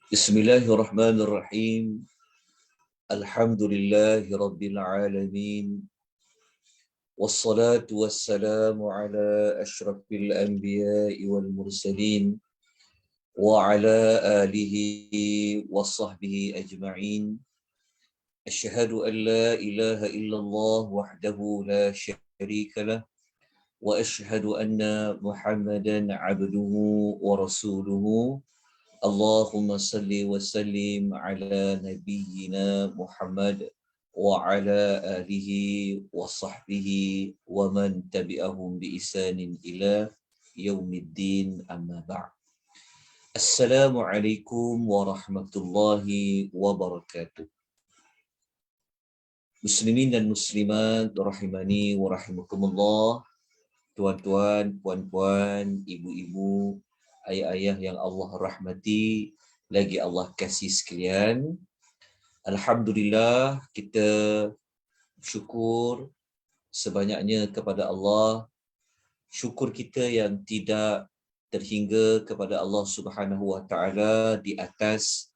Bismillahirrahmanirrahim. Alhamdulillahi rabbil alamin. Wassalatu wassalamu ala asyrafil anbiya'i wal mursalin wa ala alihi wa sahbihi ajma'in. Asyhadu an la ilaha illallah wahdahu la syarika lah wa asyhadu anna Muhammadan abduhu wa rasuluhu. Allahumma salli wa sallim ala nabiyyina Muhammad wa ala alihi wa sahbihi wa man tabi'ahum bi ihsanin ila yaumiddin, amma ba'd. Assalamualaikum warahmatullahi wabarakatuh. Muslimin dan muslimat rahimani wa rahimakumullah, tuan-tuan, puan-puan, ibu-ibu, ayah-ayah yang Allah rahmati, lagi Allah kasih sekalian. Alhamdulillah, kita syukur sebanyaknya kepada Allah. Syukur kita yang tidak terhingga kepada Allah Subhanahu wa taala di atas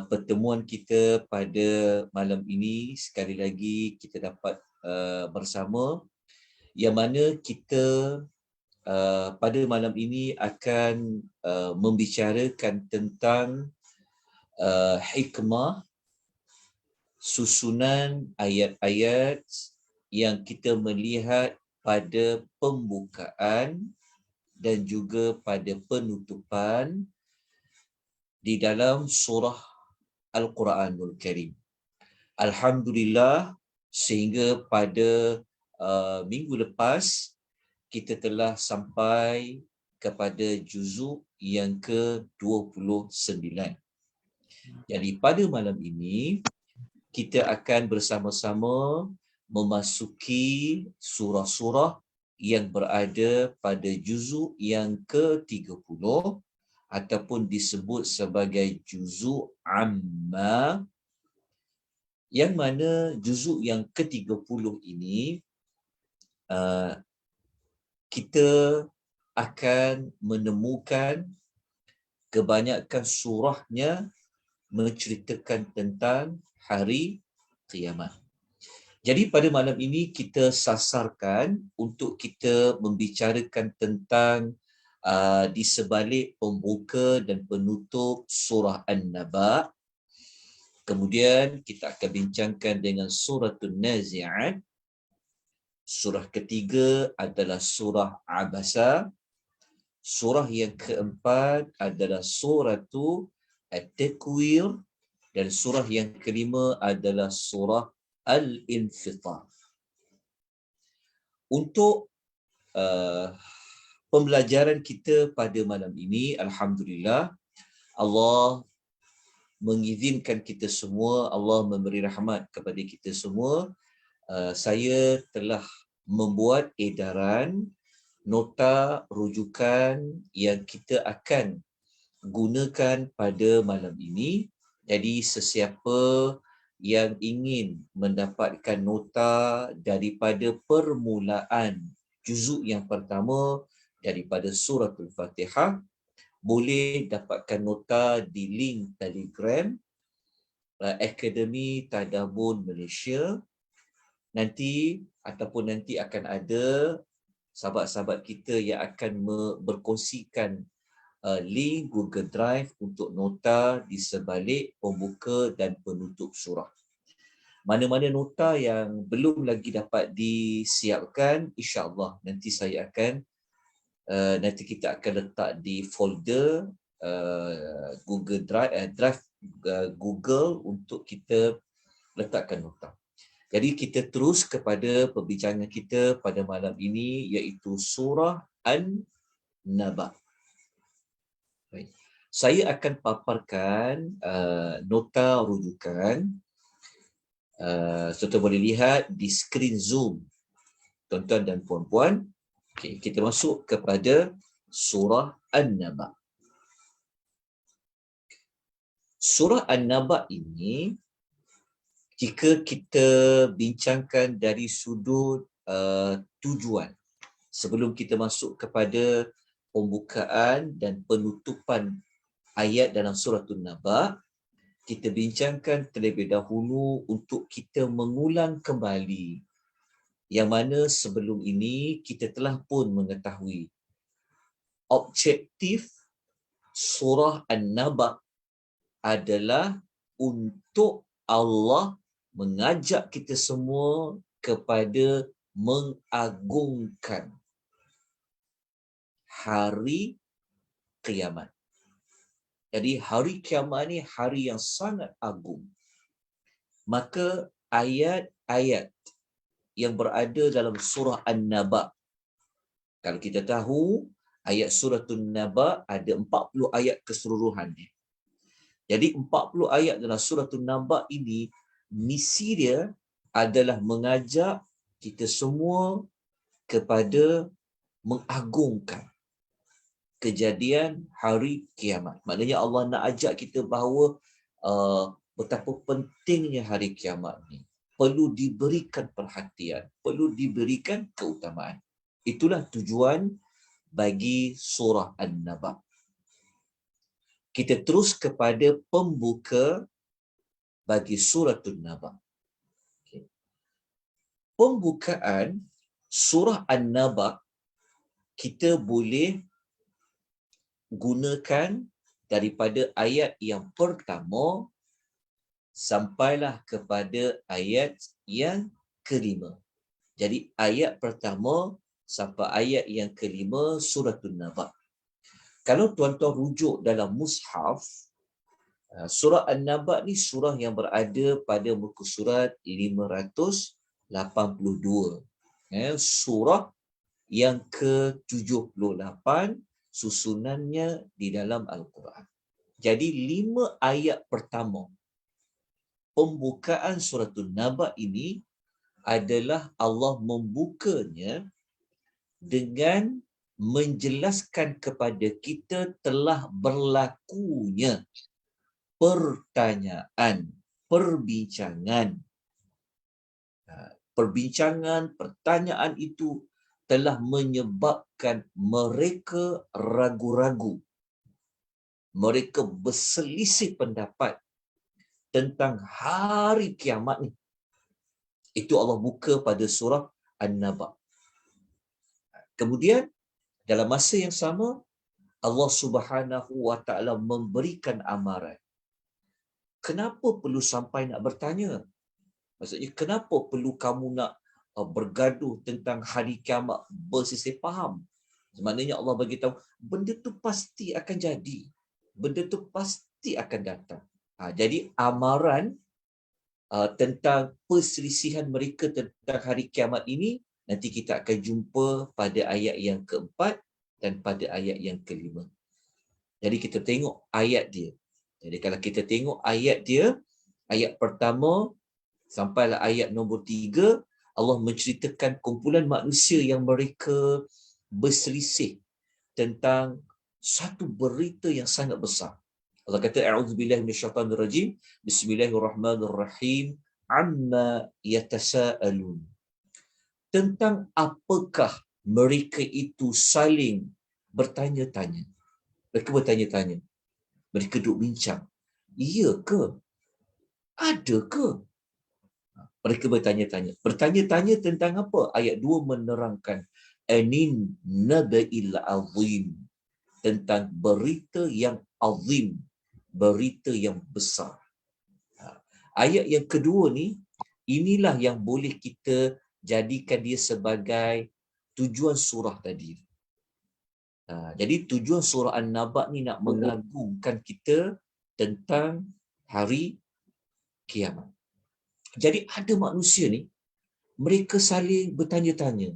pertemuan kita pada malam ini. Sekali lagi kita dapat bersama, yang mana kita pada malam ini akan membicarakan tentang hikmah susunan ayat-ayat yang kita melihat pada pembukaan dan juga pada penutupan di dalam surah Al-Quranul Karim. Alhamdulillah, sehingga pada minggu lepas kita telah sampai kepada juzuk yang ke-29. Jadi pada malam ini kita akan bersama-sama memasuki surah-surah yang berada pada juzuk yang ke-30 ataupun disebut sebagai juzuk amma, yang mana juzuk yang ke-30 ini kita akan menemukan kebanyakan surahnya menceritakan tentang hari kiamat. Jadi pada malam ini kita sasarkan untuk kita membicarakan tentang di sebalik pembuka dan penutup surah An-Naba. Kemudian kita akan bincangkan dengan suratul Nazi'at. Surah ketiga adalah surah Abasa. Surah yang keempat adalah suratul At-Takwir. Dan surah yang kelima adalah surah Al-Infitar. Untuk pembelajaran kita pada malam ini, alhamdulillah, Allah mengizinkan kita semua, Allah memberi rahmat kepada kita semua. Saya telah membuat edaran nota rujukan yang kita akan gunakan pada malam ini. Jadi sesiapa yang ingin mendapatkan nota daripada permulaan juzuk yang pertama daripada suratul Fatihah, boleh dapatkan nota di link Telegram Akademi Tadabbur Malaysia. Nanti akan ada sahabat-sahabat kita yang akan berkongsikan link Google Drive untuk nota di sebalik pembuka dan penutup surah. Mana-mana nota yang belum lagi dapat disiapkan, insya-Allah nanti saya akan nanti kita akan letak di folder Google Drive Google untuk kita letakkan nota. Jadi kita terus kepada perbincangan kita pada malam ini, iaitu surah An-Naba. Baik. Saya akan paparkan nota rujukan. Tuan-tuan boleh lihat di skrin Zoom, tuan-tuan dan puan-puan. Okay, kita masuk kepada surah An-Naba. Surah An-Naba ini, jika kita bincangkan dari sudut tujuan, sebelum kita masuk kepada pembukaan dan penutupan ayat dalam surah An-Naba, kita bincangkan terlebih dahulu untuk kita mengulang kembali yang mana sebelum ini kita telah pun mengetahui objektif surah An-Naba adalah untuk Allah mengajak kita semua kepada mengagungkan hari kiamat. Jadi hari kiamat ni hari yang sangat agung. Maka ayat-ayat yang berada dalam surah An-Naba, kalau kita tahu ayat surah An-Naba ada 40 ayat keseluruhannya. Jadi 40 ayat dalam surah An-Naba ini misi dia adalah mengajak kita semua kepada mengagungkan kejadian hari kiamat. Maknanya Allah nak ajak kita bahawa betapa pentingnya hari kiamat ni. Perlu diberikan perhatian, perlu diberikan keutamaan. Itulah tujuan bagi surah An-Naba. Kita terus kepada pembuka bagi surah An-Naba. Okay. Pembukaan surah An-Naba kita boleh gunakan daripada ayat yang pertama sampailah kepada ayat yang kelima. Jadi ayat pertama sampai ayat yang kelima surah An-Naba. Kalau tuan-tuan rujuk dalam mushaf, surah An-Naba ni surah yang berada pada muka surat 582. Surah yang ke-78 susunannya di dalam Al-Quran. Jadi 5 ayat pertama pembukaan surah An-Naba ini adalah Allah membukanya dengan menjelaskan kepada kita telah berlakunya pertanyaan, perbincangan, pertanyaan itu telah menyebabkan mereka ragu-ragu. Mereka berselisih pendapat tentang hari kiamat ni. Itu Allah buka pada surah An-Naba. Kemudian dalam masa yang sama Allah Subhanahu wa taala memberikan amaran. Kenapa perlu sampai nak bertanya? Maksudnya kenapa perlu kamu nak bergaduh tentang hari kiamat, bersisih faham? Maknanya Allah bagi tahu benda tu pasti akan jadi. Benda tu pasti akan datang. Jadi amaran tentang perselisihan mereka tentang hari kiamat ini nanti kita akan jumpa pada ayat yang keempat dan pada ayat yang kelima. Jadi kita tengok ayat dia. Jadi kalau kita tengok ayat dia, ayat pertama sampailah ayat nombor 3, Allah menceritakan kumpulan manusia yang mereka berselisih tentang satu berita yang sangat besar. Allah kata a'udzubillahi minasyaitanirrajim, bismillahirrahmanirrahim, amma yatasaalun. Tentang apakah mereka itu saling bertanya-tanya. Mereka bertanya-tanya. Mereka duduk bincang. Iya ke? Ada ke? Mereka bertanya-tanya. Bertanya-tanya tentang apa? Ayat 2 menerangkan anin naba'il azim, tentang berita yang azim, berita yang besar. Ayat yang kedua ni, inilah yang boleh kita jadikan dia sebagai tujuan surah tadi. Jadi tujuan surah An-Naba ni nak mengagungkan kita tentang hari kiamat. Jadi ada manusia ni, mereka saling bertanya-tanya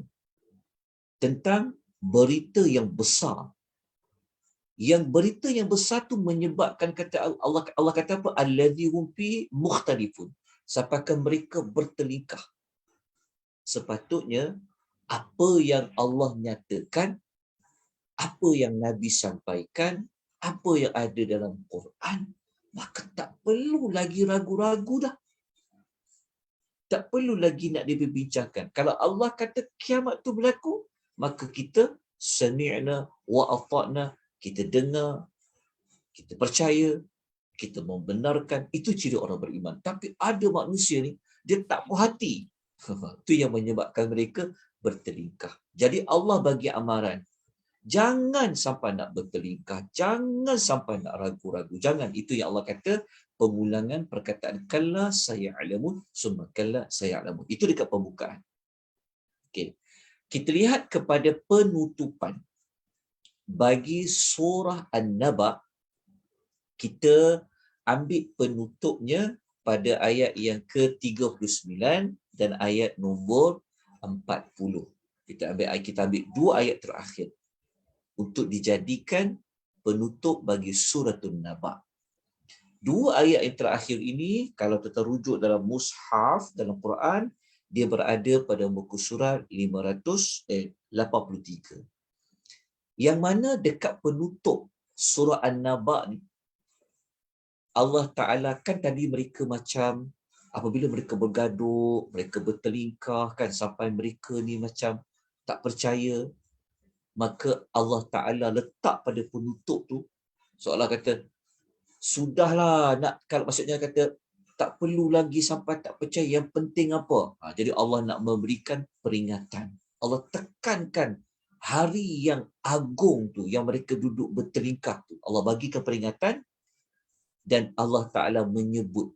tentang berita yang besar. Yang berita yang besar tu menyebabkan kata Allah kata apa? Allazi hum fi mukhtalifun. Sampaikan mereka bertelingkah. Sepatutnya apa yang Allah nyatakan, apa yang Nabi sampaikan, apa yang ada dalam Quran, maka tak perlu lagi ragu-ragu dah. Tak perlu lagi nak diperbincangkan. Kalau Allah kata kiamat tu berlaku, maka kita sami'na wa ata'na, kita dengar, Kita percaya, kita membenarkan, itu ciri orang beriman. Tapi ada manusia ni, dia tak puas hati. Itu yang menyebabkan mereka bertelingkah. Jadi Allah bagi amaran, jangan sampai nak bertelingkah, jangan sampai nak ragu-ragu, jangan. Itu yang Allah kata, pengulangan perkataan kalla saya'lamun summa kalla saya'lamun. Itu dekat pembukaan. Okey. Kita lihat kepada penutupan bagi surah An-Naba. Kita ambil penutupnya pada ayat yang ke-39 dan ayat nombor 40. Kita ambil dua ayat terakhir untuk dijadikan penutup bagi suratul Naba. Dua ayat yang terakhir ini, kalau kita rujuk dalam mushaf, dalam Quran, dia berada pada muka surat 583. Yang mana dekat penutup surah An-Naba ni, Allah Ta'ala kan tadi mereka macam, apabila mereka bergaduh, mereka bertelingkah kan, sampai mereka ni macam tak percaya, maka Allah Ta'ala letak pada penutup tu, seolah kata, sudahlah, kalau maksudnya kata, tak perlu lagi sampai tak percaya, yang penting apa? Jadi Allah nak memberikan peringatan. Allah tekankan hari yang agung tu, yang mereka duduk bertelingkah tu. Allah bagikan peringatan, dan Allah Ta'ala menyebut,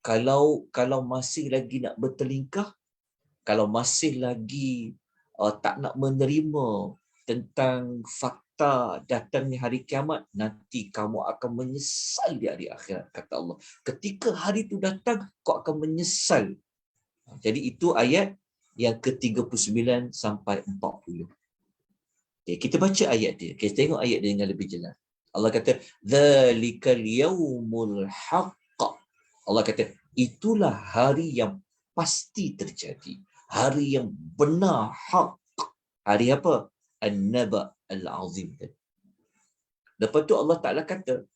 kalau masih lagi nak bertelingkah, kalau masih lagi tak nak menerima tentang fakta datangnya hari kiamat, nanti kamu akan menyesal di hari akhirat, kata Allah. Ketika hari itu datang, kau akan menyesal. Jadi itu ayat yang ke-39 sampai 40. Okay, kita baca ayat dia. Kita tengok ayat dia dengan lebih jelas. Allah kata, "Dzalikal yaumul haqq." Allah kata, itulah hari yang pasti terjadi. Hari yang benar, haq. Hari apa? An-Naba al-Azim. Lepas tu Allah Ta'ala kata,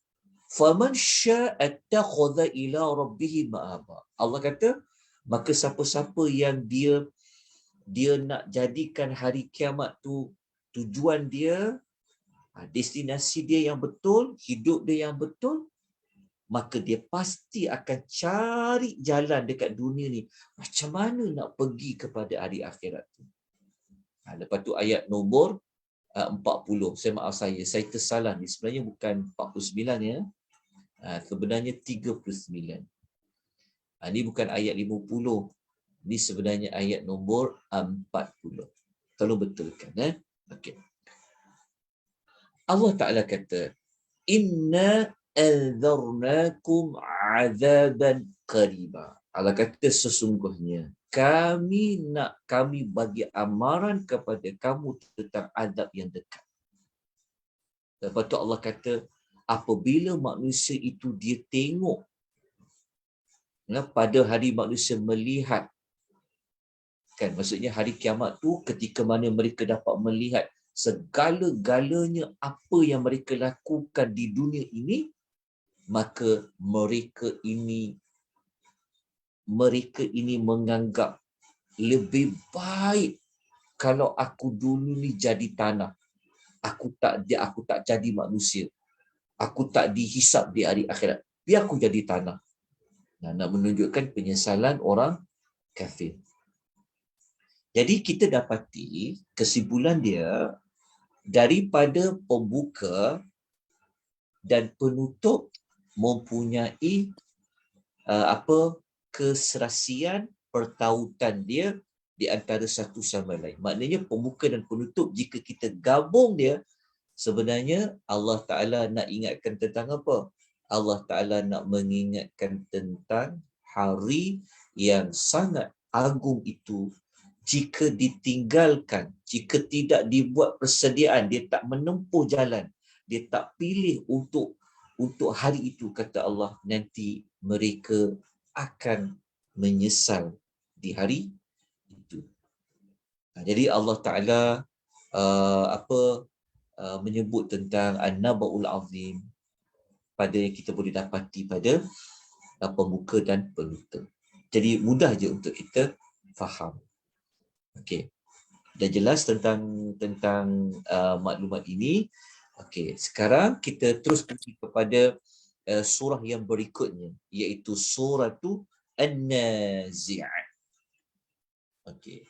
"Faman syaa'a attakhadha ila rabbih ma'aba." Allah kata, maka siapa-siapa yang dia nak jadikan hari kiamat tu tujuan dia, destinasi dia yang betul, hidup dia yang betul, maka dia pasti akan cari jalan dekat dunia ni, macam mana nak pergi kepada hari akhirat tu. Lepas tu ayat nombor 40. Saya tersalah ni. Sebenarnya bukan 49 ya. Sebenarnya 39. Ini bukan ayat 50. Ini sebenarnya ayat nombor 40. Tolong betulkan. Okey. Allah Ta'ala kata, "Inna anzarnakum azaban qariba." Allah kata, sesungguhnya kami bagi amaran kepada kamu tentang azab yang dekat. Lepas tu Allah kata, apabila manusia itu dia tengok, pada hari manusia melihat, kan, maksudnya hari kiamat tu ketika mana mereka dapat melihat segala-galanya apa yang mereka lakukan di dunia ini, maka mereka ini menganggap lebih baik kalau aku dulu ni jadi tanah. Aku tak jadi manusia. Aku tak dihisap di hari akhirat. Biar aku jadi tanah. Nak menunjukkan penyesalan orang kafir. Jadi kita dapati kesimpulan dia daripada pembuka dan penutup mempunyai keserasian pertautan dia di antara satu sama lain. Maknanya pembuka dan penutup, jika kita gabung dia, sebenarnya Allah Ta'ala nak ingatkan tentang apa? Allah Ta'ala nak mengingatkan tentang hari yang sangat agung itu. Jika ditinggalkan, jika tidak dibuat persediaan, dia tak menempuh jalan, dia tak pilih untuk hari itu, kata Allah, nanti mereka akan menyesal di hari itu. Jadi Allah Ta'ala menyebut tentang An-Naba'ul Azim pada yang kita boleh dapati pada pembuka dan penutup. Jadi mudah je untuk kita faham. Okey. Dah jelas tentang maklumat ini. Okey, sekarang kita terus pergi kepada surah yang berikutnya, iaitu surah An-Nazi'at. Okey.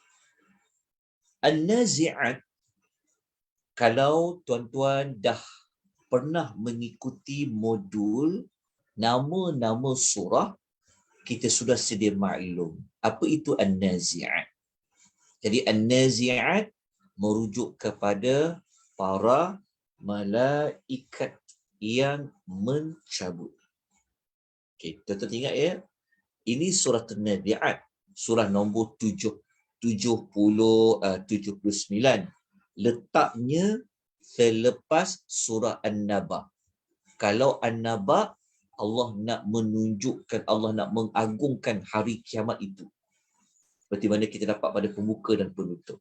An-Nazi'at, kalau tuan-tuan dah pernah mengikuti modul nama-nama surah, kita sudah sedia maklum apa itu An-Nazi'at. Jadi An-Nazi'at merujuk kepada para malaikat yang mencabut. Okey, tuan-tuan ingat ya, ini surah An-Nazi'at, surah nombor 79. Letaknya selepas surah An-Naba. Kalau An-Naba, Allah nak menunjukkan, Allah nak mengagungkan hari kiamat itu. Seperti mana kita dapat pada pembuka dan penutup.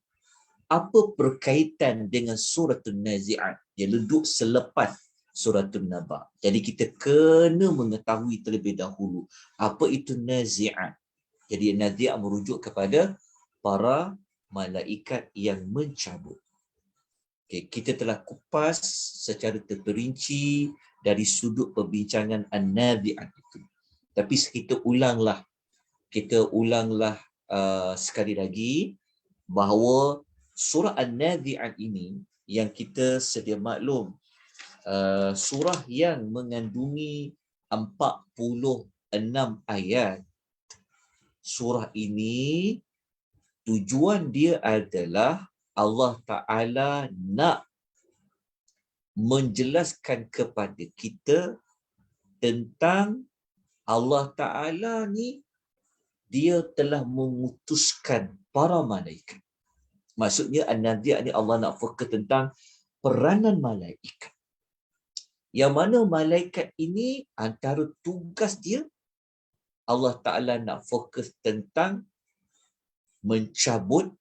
Apa berkaitan dengan surah An-Nazi'at? Dia duduk selepas surah An-Naba. Jadi kita kena mengetahui terlebih dahulu apa itu Nazi'at. Jadi Nazi'at merujuk kepada para malaikat yang mencabut. Okay, kita telah kupas secara terperinci dari sudut perbincangan An-Nazi'at itu. Tapi kita ulanglah sekali lagi bahawa surah An-Nazi'at ini yang kita sedia maklum, surah yang mengandungi 46 ayat. Surah ini tujuan dia adalah Allah Ta'ala nak menjelaskan kepada kita tentang Allah Ta'ala ni, dia telah mengutuskan para malaikat. Maksudnya An-Nazi'at ni Allah nak fokus tentang peranan malaikat. Yang mana malaikat ini antara tugas dia, Allah Ta'ala nak fokus tentang mencabut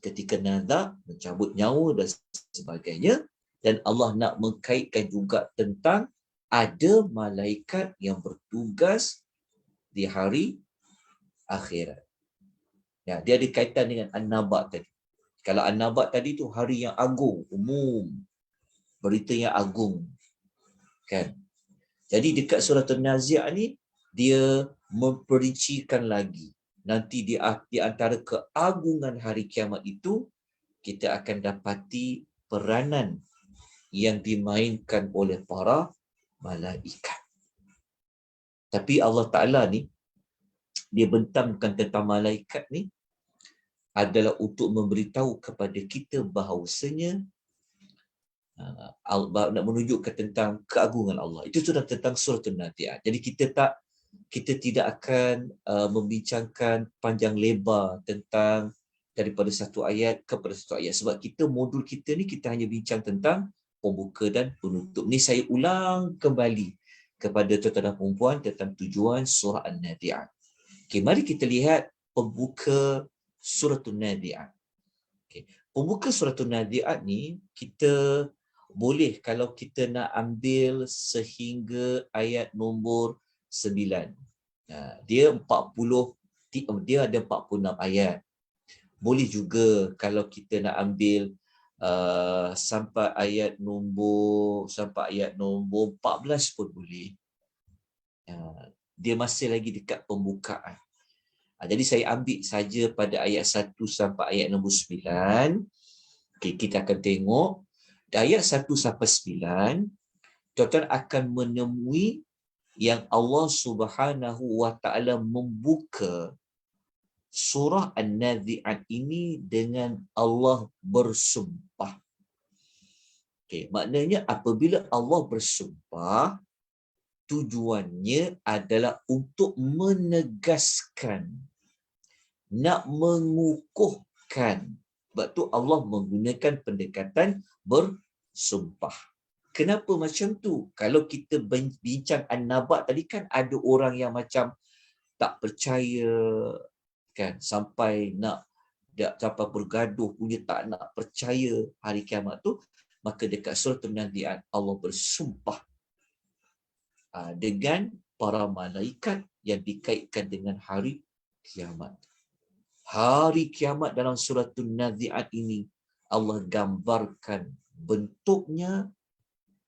ketika nazak, mencabut nyawa dan sebagainya. Dan Allah nak mengkaitkan juga tentang ada malaikat yang bertugas di hari akhirat. Ya, dia ada kaitan dengan An-Naba tadi. Kalau An-Naba tadi tu hari yang agung, umum, berita yang agung. Kan? Jadi dekat surah An-Nazi'at ni, dia memperincikan lagi. Nanti di antara keagungan hari kiamat itu, kita akan dapati peranan yang dimainkan oleh para malaikat. Tapi Allah Ta'ala ni, dia bentamkan tentang malaikat ni adalah untuk memberitahu kepada kita bahawasanya nak menunjukkan tentang keagungan Allah. Itu sudah tentang surah An-Nazi'at. Jadi kita tidak akan membincangkan panjang lebar tentang daripada satu ayat kepada satu ayat. Sebab modul kita ni kita hanya bincang tentang pembuka dan penutup. Ni saya ulang kembali kepada tuan-tuan dan puan tentang tujuan surah An-Nazi'at. Okay, mari kita lihat pembuka surah An-Nazi'at. Okay. Pembuka surah An-Nazi'at ni, kita boleh kalau kita nak ambil sehingga ayat nombor 9. Dia ada 46 ayat. Boleh juga kalau kita nak ambil sampai ayat nombor 14 pun boleh. Dia masih lagi dekat pembukaan. Jadi saya ambil saja pada ayat 1 sampai ayat nombor 9. Okay, kita akan tengok dari ayat 1 sampai 9, tuan-tuan akan menemui yang Allah Subhanahu wa Ta'ala membuka surah An-Nazi'at ini dengan Allah bersumpah. Okay, maknanya apabila Allah bersumpah, tujuannya adalah untuk menegaskan, nak mengukuhkan. Sebab tu Allah menggunakan pendekatan bersumpah. Kenapa macam tu? Kalau kita bincang An-Naba tadi kan ada orang yang macam tak percaya, kan, sampai sampai bergaduh punya, tak nak percaya hari kiamat tu. Maka dekat surah An-Nazi'at Allah bersumpah dengan para malaikat yang dikaitkan dengan hari kiamat. Hari kiamat dalam surah An-Nazi'at ini Allah gambarkan bentuknya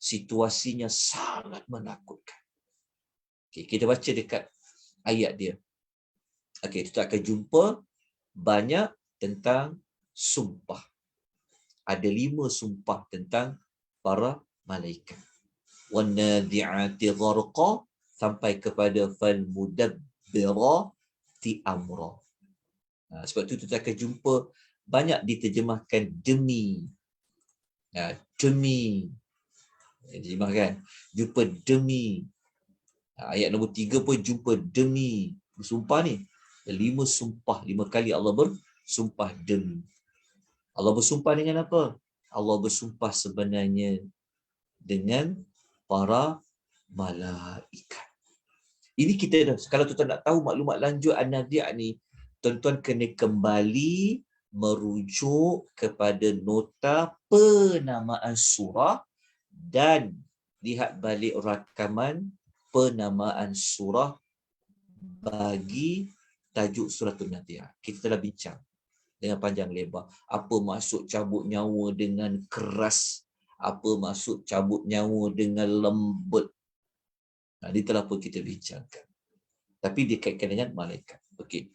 situasinya sangat menakutkan. Okay, kita baca dekat ayat dia. Okay, kita akan jumpa banyak tentang sumpah. Ada 5 sumpah tentang para malaikat. وَالنَّادِعَاتِ غَرْقًا sampai kepada فَالْمُدَبِّرَاتِ أَمْرًا. Sebab itu kita akan jumpa banyak diterjemahkan demi. Demi. Terjemahkan. Jumpa demi. Ayat nombor 3 pun jumpa demi. Bersumpah ni. 5 sumpah. 5 kali Allah bersumpah demi. Allah bersumpah dengan apa? Allah bersumpah sebenarnya dengan para malaikat. Ini kita dah, kalau tuan-tuan nak tahu maklumat lanjut An-Nadi' ni, tuan-tuan kena kembali merujuk kepada nota penamaan surah dan lihat balik rakaman penamaan surah bagi tajuk surah An-Nadi'. Kita telah bincang dengan panjang lebar. Apa maksud cabut nyawa dengan keras? Apa maksud cabut nyawa dengan lembut? Ini telah pun kita bincangkan. Tapi dikaitkan dengan malaikat. Okey.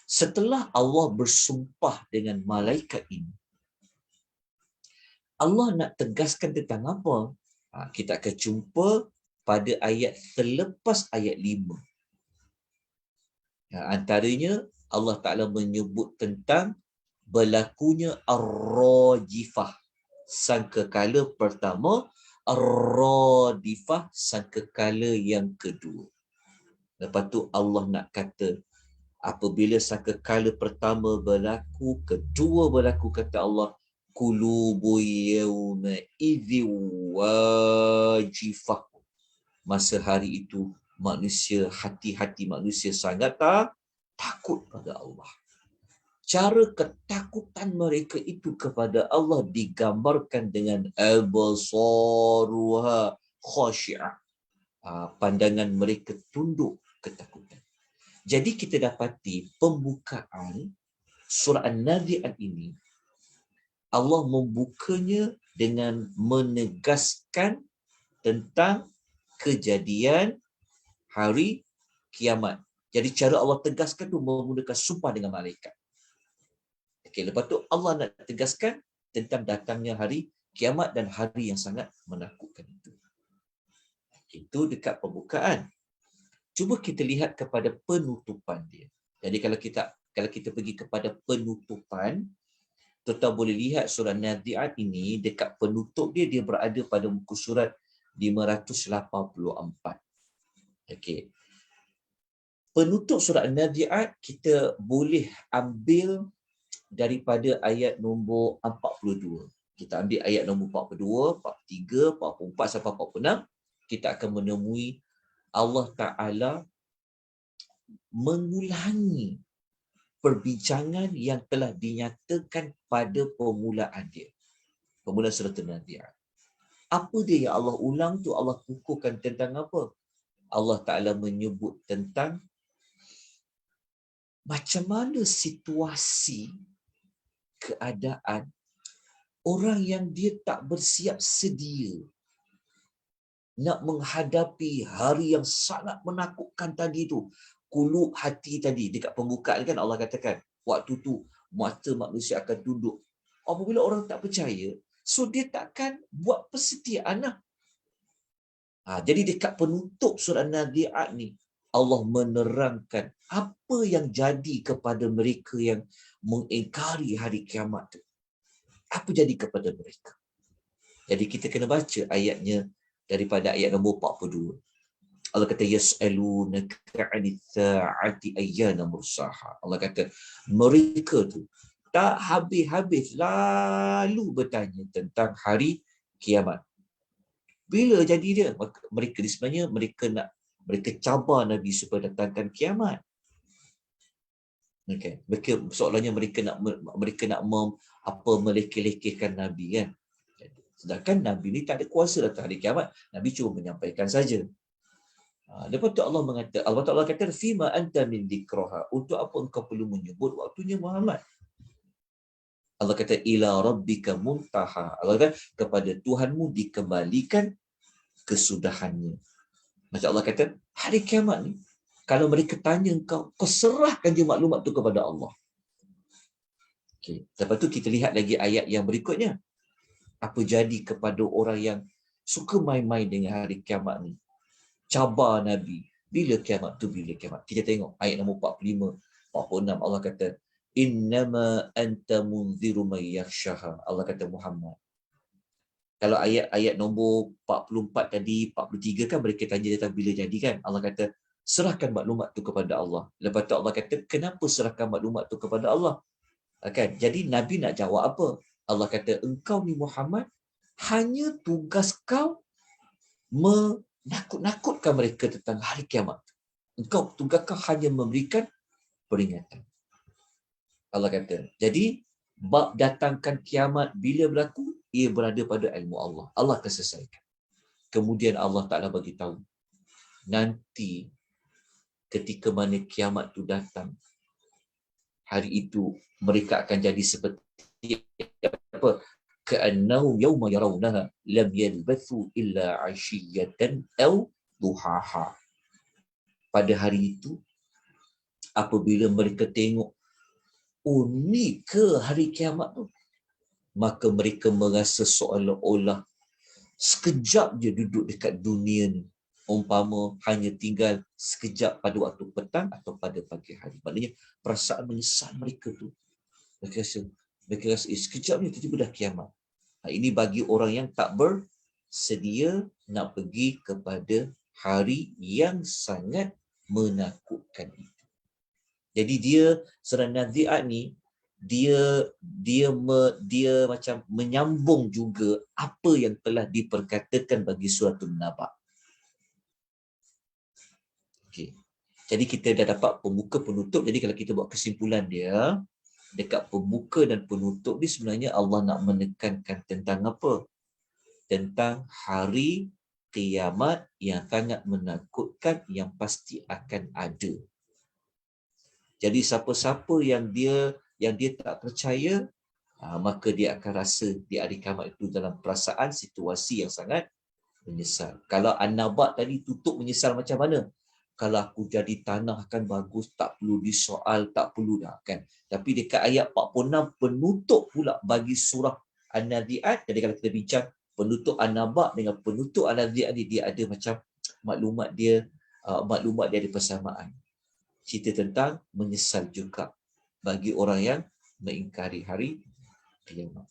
Setelah Allah bersumpah dengan malaikat ini, Allah nak tegaskan tentang apa? Kita akan jumpa pada ayat selepas ayat 5. Antaranya Allah Ta'ala menyebut tentang berlakunya ar-rajifah, sangkakala pertama, ar-radifah, sangkakala yang kedua. Lepas tu Allah nak kata, apabila sangkakala pertama berlaku, kedua berlaku, kata Allah, qulubu yawma idzi wajifah. Masa hari itu manusia, hati-hati manusia sangat takut pada Allah. Cara ketakutan mereka itu kepada Allah digambarkan dengan al-basaruha khashi'ah. Pandangan mereka tunduk ketakutan. Jadi kita dapati pembukaan surah An-Nadi'at ini, Allah membukanya dengan menegaskan tentang kejadian hari kiamat. Jadi cara Allah tegaskan tu menggunakan sumpah dengan malaikat. Okey, lepas tu Allah nak tegaskan tentang datangnya hari kiamat dan hari yang sangat menakutkan itu. Itu dekat pembukaan. Cuba kita lihat kepada penutupan dia. Jadi kalau kita pergi kepada penutupan, tuan-tuan boleh lihat surah Nadi'at ini dekat penutup dia berada pada muka surat 584. Okey. Penutup surah Nadi'at kita boleh ambil daripada ayat nombor 42. Kita ambil ayat nombor 42, 43, 44 sampai 46. Kita akan menemui Allah Ta'ala mengulangi perbincangan yang telah dinyatakan pada permulaan dia. Permulaan surah An-Nadi'at. Apa dia yang Allah ulang tu? Allah kukuhkan tentang apa? Allah Ta'ala menyebut tentang macam mana situasi, keadaan orang yang dia tak bersiap sedia nak menghadapi hari yang sangat menakutkan tadi tu. Kulub hati tadi dekat pembukaan kan Allah katakan waktu tu mata manusia akan tunduk. Apabila orang tak percaya, so dia takkan buat persetiaan lah. Jadi dekat penutup surah Nadi'at ni Allah menerangkan apa yang jadi kepada mereka yang mengingkari hari kiamat tu. Apa jadi kepada mereka? Jadi kita kena baca ayatnya daripada ayat nombor 42. Allah kata yas'alunaka 'anil sa'ati ayyana mursaha. Allah kata mereka tu tak habis-habis lalu bertanya tentang hari kiamat. Bila jadi dia? Mereka ni sebenarnya mereka cabar Nabi supaya datangkan kiamat. Okey, soalannya mereka nak melekeh-lekehkan Nabi kan. Sedangkan Nabi ni tak ada kuasa datang hari kiamat. Nabi cuma menyampaikan saja. Lepas tu Allah kata fima anta min dzikraha. Untuk apa engkau perlu menyebut waktunya Muhammad? Allah kata ila rabbika muntaha. Allah kata kepada Tuhanmu dikembalikan kesudahannya. Macam Allah kata, hari kiamat ni, kalau mereka tanya kau, kau serahkan je maklumat tu kepada Allah. Okay. Lepas tu kita lihat lagi ayat yang berikutnya. Apa jadi kepada orang yang suka main-main dengan hari kiamat ni? Cabar Nabi. Bila kiamat tu? Bila kiamat? Kita tengok ayat nombor 45, 46. Allah kata, innama anta munziru man yakhshaha. Allah kata Muhammad. Kalau ayat-ayat nombor 44 tadi, 43 kan mereka tanya tentang bila jadi kan? Allah kata, serahkan maklumat tu kepada Allah. Lepas tu Allah kata, kenapa serahkan maklumat tu kepada Allah? Kan? Jadi Nabi nak jawab apa? Allah kata, engkau ni Muhammad, hanya tugas kau menakut-nakutkan mereka tentang hari kiamat. Engkau tugas kau hanya memberikan peringatan. Allah kata, jadi bab datangkan kiamat bila berlaku, ia berada pada ilmu Allah. Allah akan selesaikan. Kemudian Allah Ta'ala bagi tahu, nanti ketika mana kiamat tu datang, hari itu mereka akan jadi seperti apa? Ka'annahum yawma yarawnaha lam yalbathu illa 'ashiyatan aw duhaha. Pada hari itu, apabila mereka tengok, oh ni ke hari kiamat tu, maka mereka merasa seolah-olah sekejap je duduk dekat dunia ni, umpama hanya tinggal sekejap pada waktu petang atau pada pagi hari. Maknanya perasaan menyesal mereka tu, mereka rasa sekejap ni tiba-tiba dah kiamat. Ini bagi orang yang tak bersedia nak pergi kepada hari yang sangat menakutkan itu. Jadi dia surah Nazi'at ni, dia macam menyambung juga apa yang telah diperkatakan bagi suratul Naba. Okey. Jadi kita dah dapat pembuka penutup. Jadi kalau kita buat kesimpulan dia, dekat pembuka dan penutup ni sebenarnya Allah nak menekankan tentang apa? Tentang hari kiamat yang sangat menakutkan, yang pasti akan ada. Jadi siapa-siapa yang dia tak percaya, maka dia akan rasa di hari kiamat itu dalam perasaan situasi yang sangat menyesal. Kalau An-Naba tadi tutup menyesal macam mana? Kalau aku jadi tanah kan bagus, tak perlu disoal, tak perlu dah kan. Tapi dekat ayat 46 penutup pula bagi surah An-Nazi'at. Jadi kalau kita bincang penutup An-Naba dengan penutup An-Nazi'at ni, dia ada macam maklumat dia ada persamaan. Cerita tentang menyesal juga bagi orang yang mengingkari hari kiamat.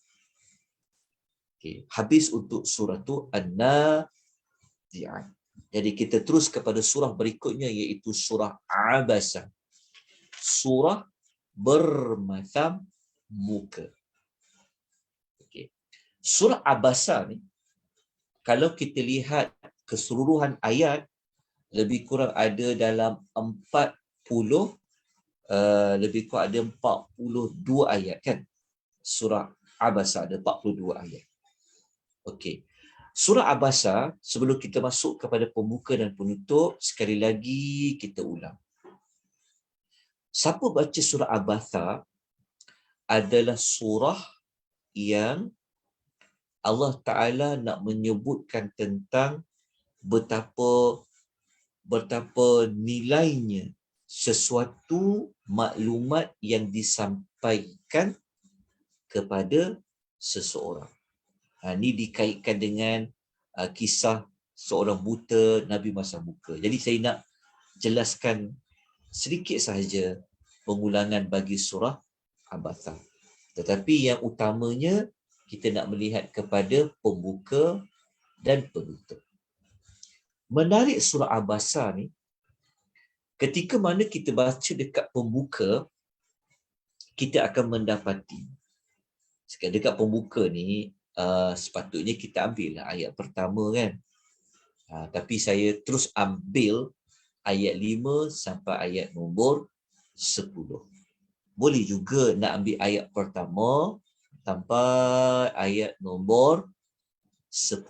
Okay. Habis untuk surah tu An-Nazi'at. Jadi kita terus kepada surah berikutnya, iaitu surah Abasa. Surah bermatam muka. Okay. Surah Abasa ni, kalau kita lihat keseluruhan ayat, lebih kurang ada dalam 40, lebih kurang ada 42 ayat kan. Surah Abasa ada 42 ayat. Okey. Surah Abasa, sebelum kita masuk kepada pembuka dan penutup, sekali lagi kita ulang. Siapa baca surah Abasa adalah surah yang Allah Ta'ala nak menyebutkan tentang betapa nilainya sesuatu maklumat yang disampaikan kepada seseorang. Ini dikaitkan dengan kisah seorang buta Nabi masa muka. Jadi saya nak jelaskan sedikit sahaja pengulangan bagi surah Abasa. Tetapi yang utamanya kita nak melihat kepada pembuka dan penutup. Menarik surah Abasa ni, ketika mana kita baca dekat pembuka, kita akan mendapati dekat pembuka ni, sepatutnya kita ambil ayat pertama kan. Tapi saya terus ambil ayat 5 sampai ayat nombor 10. Boleh juga nak ambil ayat pertama sampai ayat nombor 10.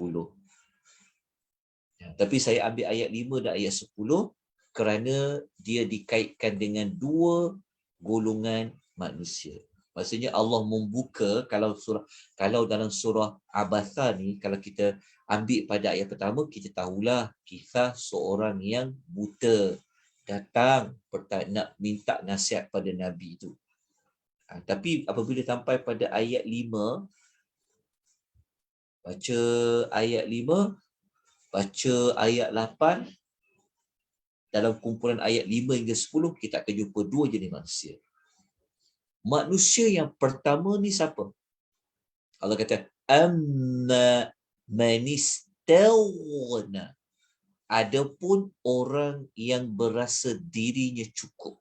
Tapi saya ambil ayat 5 dan ayat 10 kerana dia dikaitkan dengan dua golongan manusia. Maksudnya Allah membuka, kalau dalam surah Abasa ni, kalau kita ambil pada ayat pertama, kita tahulah kisah seorang yang buta datang nak minta nasihat pada Nabi itu. Tapi apabila sampai pada ayat 5, baca ayat 5, baca ayat 8, dalam kumpulan ayat 5 hingga 10, kita akan jumpa dua jenis manusia. Manusia yang pertama ni siapa? Allah kata, amma manistawna. Adapun orang yang berasa dirinya cukup.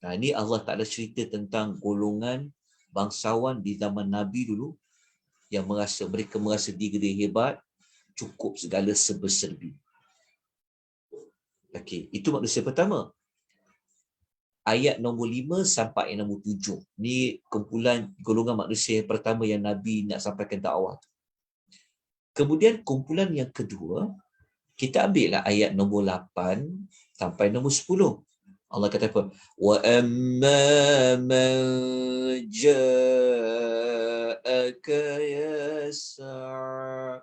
Nah, ini Allah Ta'ala cerita tentang golongan bangsawan di zaman Nabi dulu yang mereka merasa diri hebat, cukup segala serba-serbi. Okey, itu manusia pertama. Ayat nombor 5 sampai ayat nombor 7. Ni kumpulan golongan manusia yang pertama yang Nabi nak sampaikan dakwah. Kemudian kumpulan yang kedua, kita ambillah ayat nombor 8 sampai nombor 10. Allah kata apa? Wa amma man ja'aka yas'a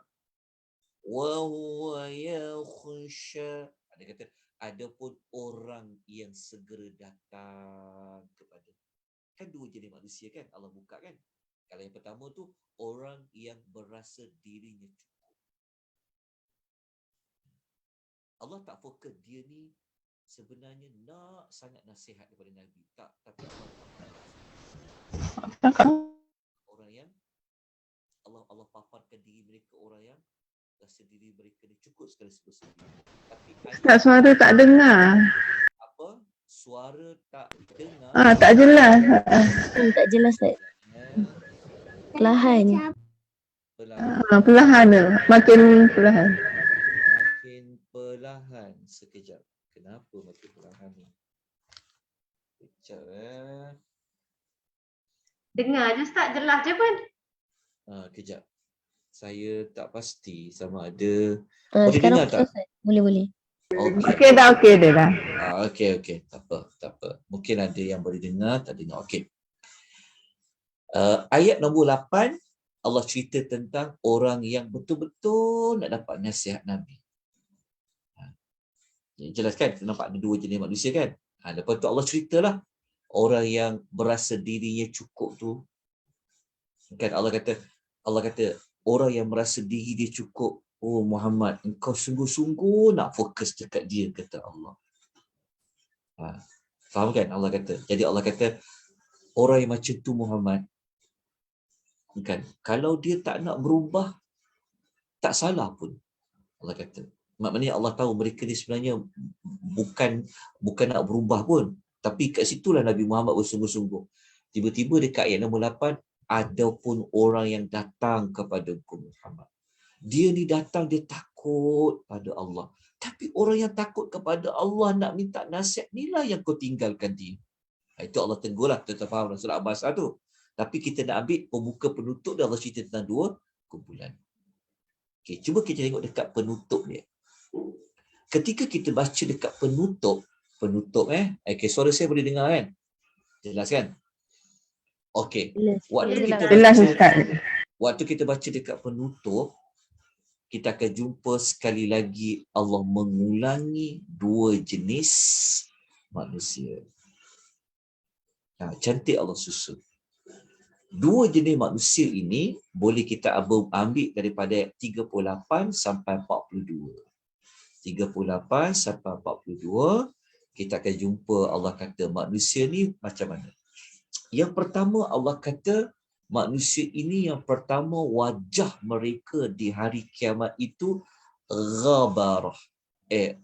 wa huwa yakhsha. Dia kata, adapun orang yang segera datang kepada. Kan dua jenis manusia kan Allah buka kan. Kalau yang pertama tu orang yang berasa dirinya cukup. Allah tak fokus dia ni sebenarnya nak sangat nasihat daripada Nabi. Tak, tapi orang yang Allah paparkan diri mereka orang yang rasa diri mereka ni cukup sekali sebesar. Tapi Ustaz, suara tak dengar. apa? Suara tak dengar. Tak jelas. Tak jelas tak? Perlahan. Perlahan tu. Makin perlahan. Makin perlahan. Sekejap. Kenapa makin perlahan ni? Sekejap Dengar je Ustaz, jelas je pun. Kejap. Saya tak pasti sama ada boleh Sekarang dengar tak? selesai. Boleh. Okey dah, okey dia dah. Okey. Tak apa. Mungkin ada yang boleh dengar, tak dengar. Okey. Ayat nombor 8, Allah cerita tentang orang yang betul-betul nak dapat nasihat Nabi. Jelas kan? Kita nampak ada dua jenis manusia kan? Lepas tu Allah ceritalah orang yang berasa dirinya cukup tu. Kan Allah kata orang yang merasa diri dia cukup, oh Muhammad, engkau sungguh-sungguh nak fokus dekat dia, kata Allah. Faham kan Allah kata? Jadi Allah kata orang yang macam tu Muhammad, kan, kalau dia tak nak berubah, tak salah pun. Allah kata. Maknanya Allah tahu mereka ni sebenarnya bukan nak berubah pun. Tapi kat situlah Nabi Muhammad bersungguh-sungguh. Tiba-tiba dekat ayat nombor 8, adapun orang yang datang kepada Muhammad. Dia ni datang, dia takut pada Allah. Tapi orang yang takut kepada Allah nak minta nasihat, inilah yang kau tinggalkan dia. Itu Allah tegurlah, kita faham dalam surah Abasa tu. Tapi kita nak ambil pembuka penutup dan Allah cerita tentang dua kumpulan. Okay, cuba kita tengok dekat penutup dia. Ketika kita baca dekat penutup, okay, suara saya boleh dengar kan? Jelas kan? Okey. Waktu kita baca dekat penutup, kita akan jumpa sekali lagi Allah mengulangi dua jenis manusia. Cantik Allah susun. Dua jenis manusia ini boleh kita ambil daripada 38 sampai 42. 38 sampai 42, kita akan jumpa Allah kata manusia ni macam mana. Yang pertama Allah kata manusia ini yang pertama wajah mereka di hari kiamat itu ghabarah.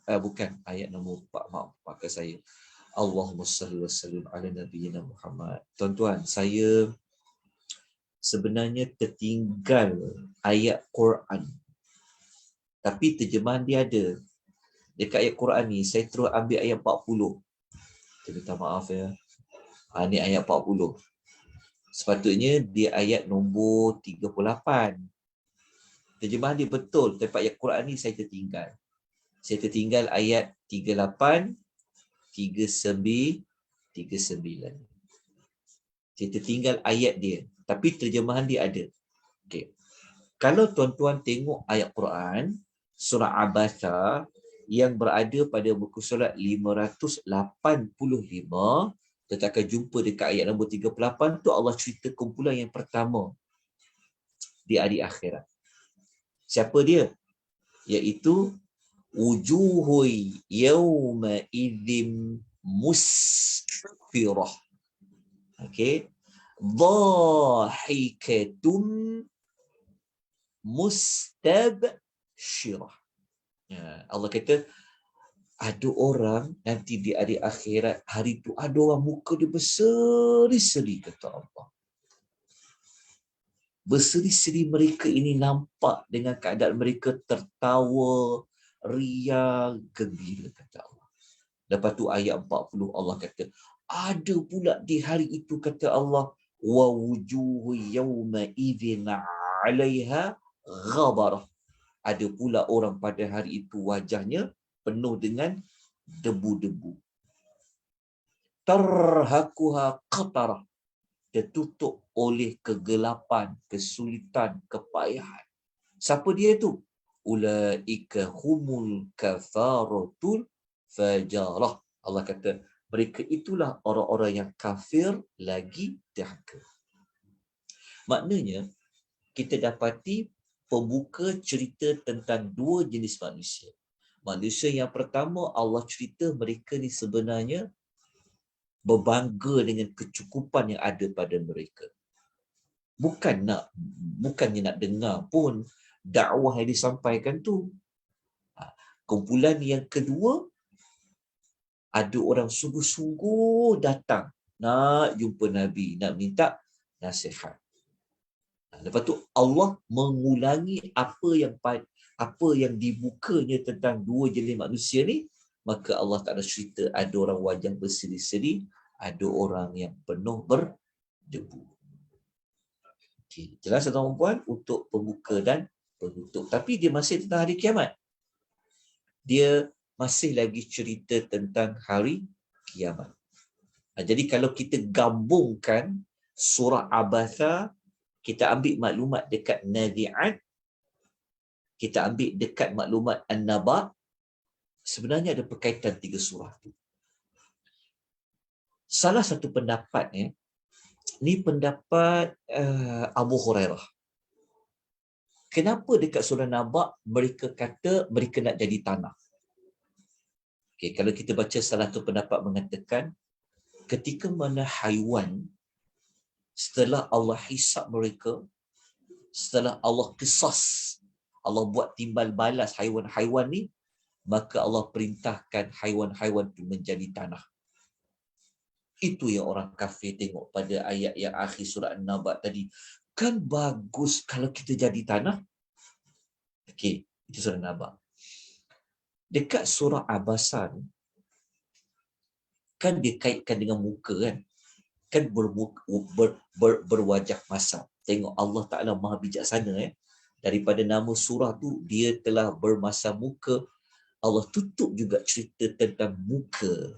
Bukan ayat nombor 4, maaf pakai saya. Allahumma salli wa sallim ala nabiyyina Muhammad. Tuan-tuan, saya sebenarnya tertinggal ayat Quran. Tapi terjemahan dia ada. Dekat ayat Quran ni, saya terus ambil ayat 40. Saya minta maaf ya. Ni ayat 40. Sepatutnya dia ayat nombor 38. Terjemahan dia betul. Tapi ayat Quran ni saya tertinggal. Saya tertinggal ayat 38, 39. Saya tertinggal ayat dia. Tapi terjemahan dia ada. Okay. Kalau tuan-tuan tengok ayat Quran, surah Abasa yang berada pada muka surat 585, kita akan jumpa dekat ayat nombor 38 tu Allah cerita kumpulan yang pertama di hari akhirat. Siapa dia? Iaitu wujuhu yawma idzim musfirah. Okey. Dhahikatum mustabshirah. Allah kata ada orang nanti di hari akhirat, hari itu ada orang muka dia berseri-seri, kata Allah. Berseri-seri mereka ini nampak dengan keadaan mereka tertawa, ria, gembira, kata Allah. Lepas tu ayat 40 Allah kata, ada pula di hari itu, kata Allah, wa wujuhu yawma idzin 'alaiha ghabarah. Ada pula orang pada hari itu wajahnya penuh dengan debu-debu. Tarhaquha qatarah. Tertutup oleh kegelapan, kesulitan, kepayahan. Siapa dia itu? Ulaika humul kafaratul fajarah. Allah kata, mereka itulah orang-orang yang kafir lagi derhaka. Maknanya, kita dapati pembuka cerita tentang dua jenis manusia. Manusia yang pertama, Allah cerita mereka ni sebenarnya berbangga dengan kecukupan yang ada pada mereka. Bukannya nak dengar pun dakwah yang disampaikan tu. Kumpulan yang kedua, ada orang sungguh-sungguh datang nak jumpa Nabi, nak minta nasihat. Lepas tu Allah mengulangi apa yang dibukanya tentang dua jenis manusia ni. Maka Allah Ta'ala cerita ada orang wajah berseri-seri, ada orang yang penuh berdebu. Okay. Jelas tuan-tuan untuk pembuka dan penutup. Tapi dia masih tentang hari kiamat. Dia masih lagi cerita tentang hari kiamat. Jadi kalau kita gabungkan surah Abasa, kita ambil maklumat dekat Nazi'at, kita ambil dekat maklumat An-Naba, sebenarnya ada perkaitan tiga surah tu. Salah satu pendapat ni pendapat Abu Hurairah. Kenapa dekat surah Naba mereka kata mereka nak jadi tanah? Okay, kalau kita baca salah satu pendapat mengatakan ketika mana haiwan, setelah Allah hisab mereka, setelah Allah qisas, Allah buat timbal balas haiwan-haiwan ni, maka Allah perintahkan haiwan-haiwan itu menjadi tanah. Itu yang orang kafir tengok pada ayat yang akhir surah An-Naba tadi. Kan bagus kalau kita jadi tanah. Okey, itu surah An-Naba. Dekat surah Abasa ni, kan dia kaitkan dengan muka kan. Kan berwajah masam. Tengok Allah Ta'ala maha bijaksana daripada nama surah tu, dia telah bermasam muka. Allah tutup juga cerita tentang muka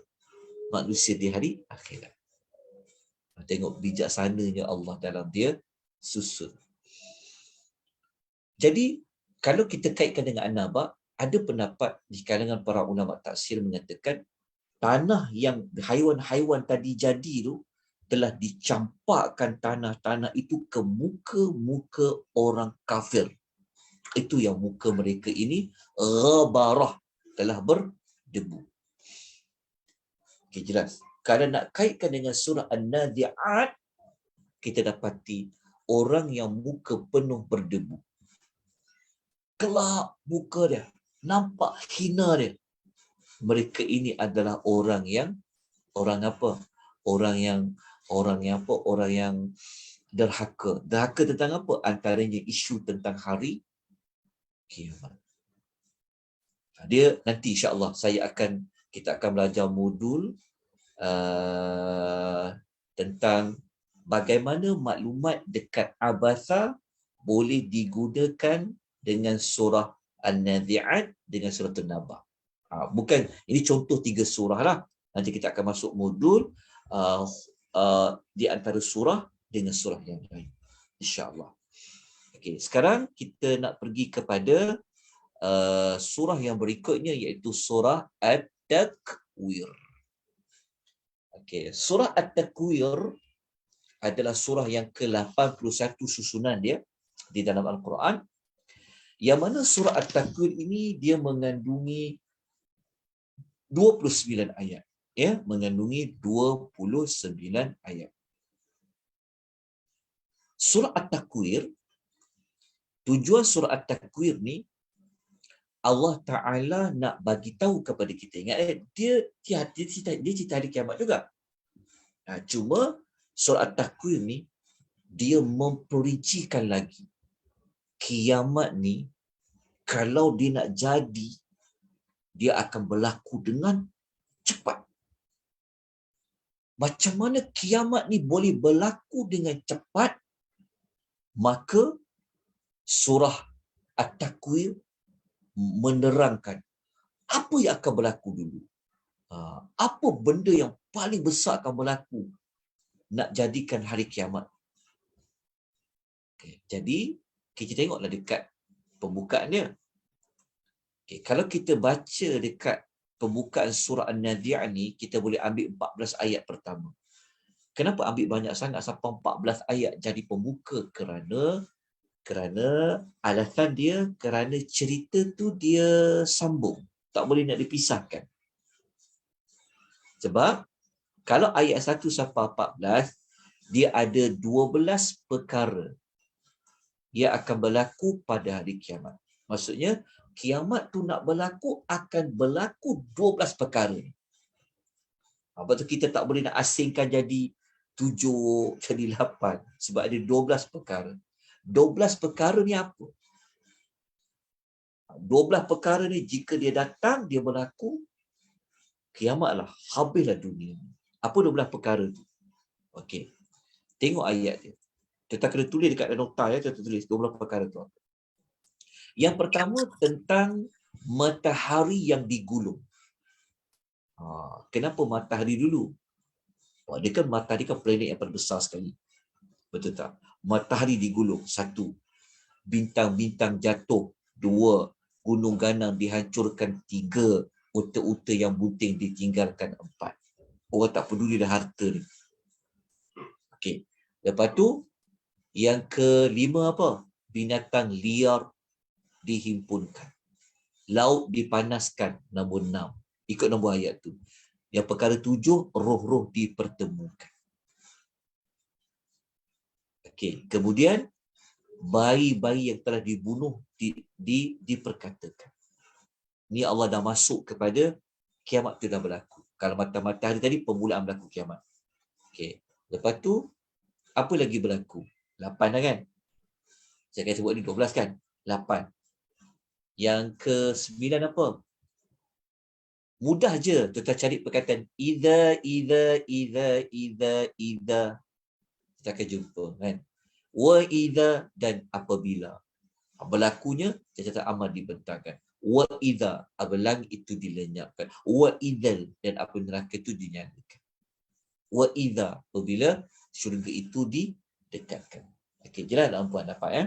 manusia di hari akhirat. Tengok bijaksananya Allah dalam dia susun. Jadi, kalau kita kaitkan dengan An-Naba, ada pendapat di kalangan para ulama tafsir mengatakan tanah yang haiwan-haiwan tadi jadi tu telah dicampakkan tanah-tanah itu ke muka-muka orang kafir. Itu yang muka mereka ini ghabarah, telah berdebu. Okay, jelas. Kalau nak kaitkan dengan surah An-Nazi'at, kita dapati orang yang muka penuh berdebu. Kelap muka dia, nampak hina dia. Mereka ini adalah orang yang derhaka. Derhaka tentang apa? Antaranya isu tentang hari kiamat. Dia nanti insya-Allah kita akan belajar modul tentang bagaimana maklumat dekat Abasa boleh digunakan dengan surah An-Nazi'at dengan surah An-Naba. Bukan, ini contoh 3 surah lah. Nanti kita akan masuk modul di antara surah dengan surah yang lain. InsyaAllah. Okey, sekarang kita nak pergi kepada surah yang berikutnya, iaitu surah At-Takwir. Okey, surah At-Takwir adalah surah yang ke-81 susunan dia di dalam Al-Quran. Yang mana surah At-Takwir ini dia mengandungi 29 ayat. Ya, mengandungi 29 ayat. Surah At-Takwir, tujuan surah At-Takwir ni Allah Ta'ala nak bagi tahu kepada kita. Ingat dia cerita hari kiamat juga. Cuma surah At-Takwir ni dia memperincikan lagi kiamat ni, kalau dia nak jadi, dia akan berlaku dengan cepat. Macam mana kiamat ni boleh berlaku dengan cepat? Maka surah At-Takwir menerangkan apa yang akan berlaku dulu. Apa benda yang paling besar akan berlaku nak jadikan hari kiamat. Okay, jadi kita tengoklah dekat pembukaan dia. Okay, kalau kita baca dekat pembukaan surah An-Nazi'ah ni, kita boleh ambil 14 ayat pertama. Kenapa ambil banyak sangat sampai 14 ayat jadi pembuka? Kerana alasan dia, kerana cerita tu dia sambung. Tak boleh nak dipisahkan. Sebab kalau ayat 1 sampai 14, dia ada 12 perkara yang akan berlaku pada hari kiamat. Maksudnya, kiamat tu nak berlaku, akan berlaku 12 perkara. Sebab tu kita tak boleh nak asingkan jadi 7, jadi 8. Sebab ada 12 perkara. 12 perkara ni apa? 12 perkara ni jika dia datang, dia berlaku, kiamatlah, habislah dunia. Apa 12 perkara tu? Okey. Tengok ayat dia. Kita kena tulis dekat nota ya, kita tulis 12 perkara tu. Yang pertama tentang matahari yang digulung. Kenapa matahari dulu? Dia kan matahari kan planet yang paling besar sekali. Betul tak? Matahari digulung, 1. Bintang-bintang jatuh, 2. Gunung ganang dihancurkan, 3. Unta-unta yang bunting ditinggalkan, 4. Orang tak peduli dah harta ni. Okey. Lepas tu, yang kelima apa? Binatang liar dihimpunkan. Laut dipanaskan, nombor 6. Ikut nombor ayat tu. Yang perkara 7, roh-roh dipertemukan. Okey, kemudian bayi-bayi yang telah dibunuh diperkatakan. Ni Allah dah masuk kepada kiamat tu dah berlaku. Kalau matahari tadi permulaan berlaku kiamat. Okey, lepas tu apa lagi berlaku? 8 dah kan? Saya akan sebut ni 12 kan? 8. Yang ke-9 apa? Mudah je kita cari perkataan idza. Kita akan jumpa kan? Wa idza dan apabila. Berlakunya catatan amal dibentangkan. Wa idza, apabila langit itu dilenyapkan. Wa idzal, dan apabila neraka itu dinyalakan. Wa idza, apabila syurga itu didekatkan. Okey, jelas tak puan dapat ya?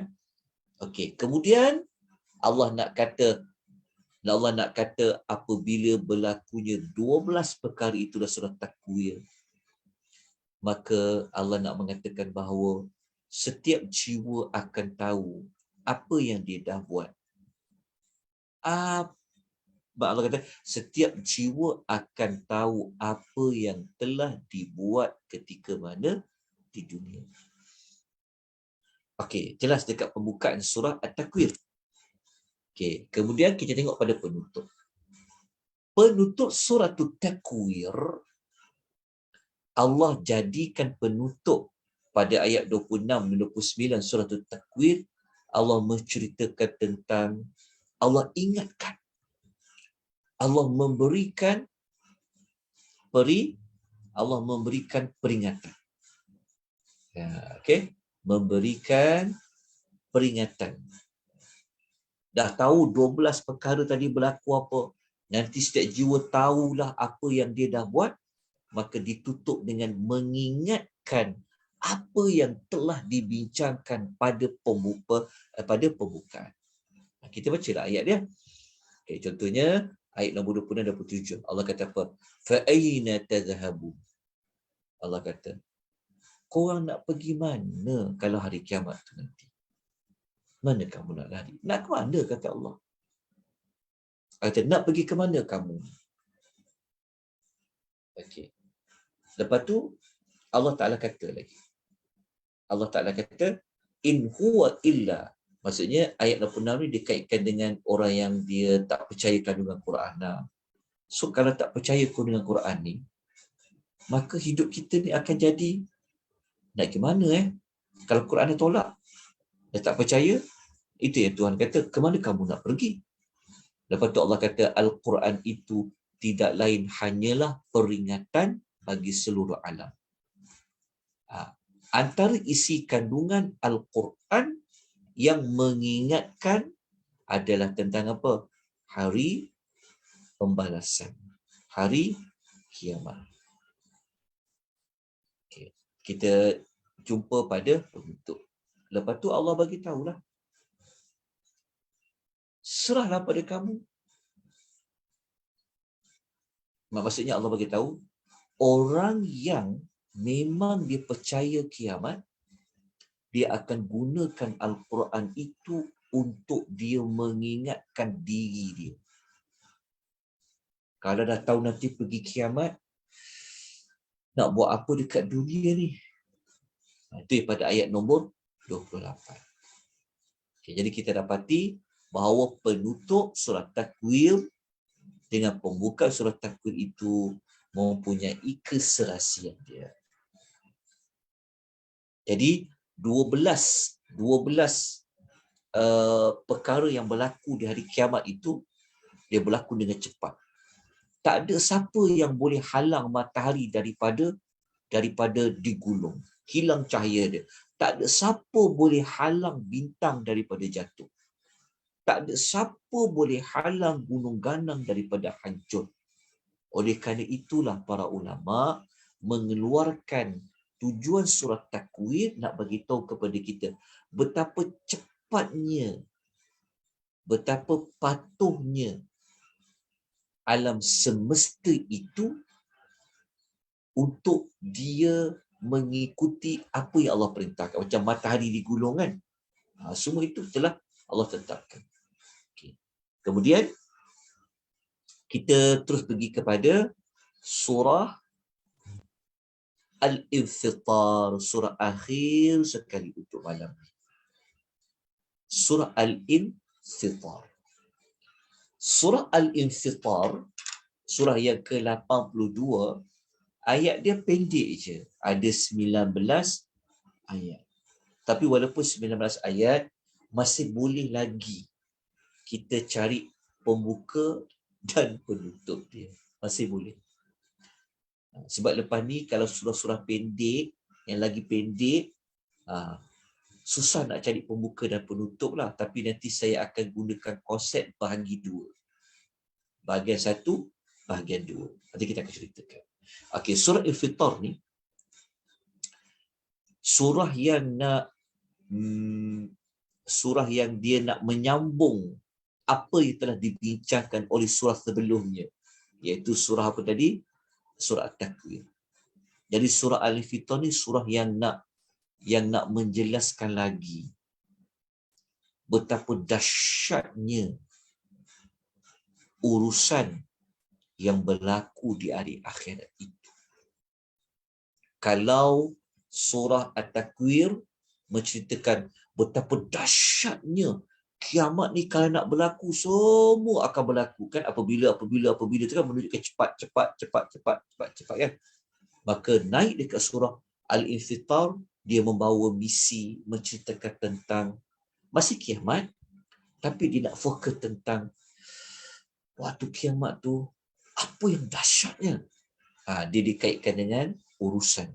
Okey, kemudian Allah nak kata apabila berlakunya 12 perkara itulah surah Takwir. Maka Allah nak mengatakan bahawa setiap jiwa akan tahu apa yang dia dah buat. Allah kata setiap jiwa akan tahu apa yang telah dibuat ketika mana di dunia. Okey, jelas dekat pembukaan surah At-Takwir. Okey, kemudian kita tengok pada penutup. Penutup surah At-Takwir, Allah jadikan penutup pada ayat 26 dan 29 surah At-Takwir. Allah menceritakan tentang, Allah ingatkan, Allah memberikan peringatan. Okey, memberikan peringatan. Dah tahu 12 perkara tadi berlaku apa. Nanti setiap jiwa tahulah apa yang dia dah buat. Maka ditutup dengan mengingatkan apa yang telah dibincangkan pada pembukaan. Kita bacalah ayat dia. Okay, contohnya ayat nombor 26 dan 27. Allah kata apa? Fa aina tadhhabun. Allah kata, korang nak pergi mana kalau hari kiamat tu nanti? Mana kamu nak lari? Nak ke mana, kata Allah? Kata, nak pergi ke mana kamu? Okey. Lepas tu Allah Ta'ala kata lagi. Allah Ta'ala kata, in huwa illa. Maksudnya ayat 86 ni dikaitkan dengan orang yang dia tak percaya kandungan Quran. So kalau tak percaya kandungan Quran ni, maka hidup kita ni akan jadi nak ke mana Kalau Quran dia tolak, dia tak percaya, itu yang Tuhan kata, ke mana kamu nak pergi? Lepas tu Allah kata, Al-Quran itu tidak lain hanyalah peringatan bagi seluruh alam. Antara isi kandungan Al-Quran yang mengingatkan adalah tentang apa? Hari pembalasan. Hari kiamat. Okay. Kita jumpa pada penutup. Lepas tu Allah bagi tahulah. Serahlah pada kamu. Maksudnya Allah bagi tahu, orang yang memang dia percaya kiamat, dia akan gunakan Al-Quran itu untuk dia mengingatkan diri dia. Kalau dah tahu nanti pergi kiamat, nak buat apa dekat dunia ni? Itu pada ayat nombor 28. Okay, jadi kita dapati bahawa penutup surat Takwir dengan pembuka surat Takwir itu mempunyai keserasian dia. Jadi 12 perkara yang berlaku di hari kiamat itu dia berlaku dengan cepat. Tak ada siapa yang boleh halang matahari daripada digulung, hilang cahaya dia. Tak ada siapa boleh halang bintang daripada jatuh. Tak ada siapa boleh halang gunung ganang daripada hancur. Oleh kerana itulah para ulama mengeluarkan tujuan surat Takwir nak bagi tahu kepada kita betapa cepatnya, betapa patuhnya alam semesta itu untuk dia mengikuti apa yang Allah perintahkan. Macam matahari digulung kan. Semua itu telah Allah tetapkan. Okay. Kemudian kita terus pergi kepada surah Al-Infitar, surah akhir sekali untuk malam ini. Surah Al-Infitar. Surah Al-Infitar, surah yang ke-82, ayat dia pendek je. Ada 19 ayat. Tapi walaupun 19 ayat, masih boleh lagi kita cari pembuka dan penutup dia. Masih boleh. Sebab lepas ni kalau surah-surah pendek, yang lagi pendek, susah nak cari pembuka dan penutup lah. Tapi nanti saya akan gunakan konsep bahagi dua. Bahagian satu, bahagian dua. Nanti kita akan ceritakan. Okey, surah Al-Fitar ni surah yang dia nak menyambung apa yang telah dibincangkan oleh surah sebelumnya, iaitu surah apa tadi? Surah At-Takwir. Jadi surah Al-Fitar ni surah yang nak menjelaskan lagi betapa dahsyatnya urusan yang berlaku di hari akhirat itu. Kalau surah At-Takwir menceritakan betapa dahsyatnya kiamat ni kalau nak berlaku, semua akan berlaku kan, apabila itu kan menunjukkan cepat kan. Maka naik dekat surah Al-Infitar, dia membawa misi menceritakan tentang masih kiamat, tapi dia nak fokus tentang waktu kiamat tu apa yang dahsyatnya. Dia dikaitkan dengan urusan.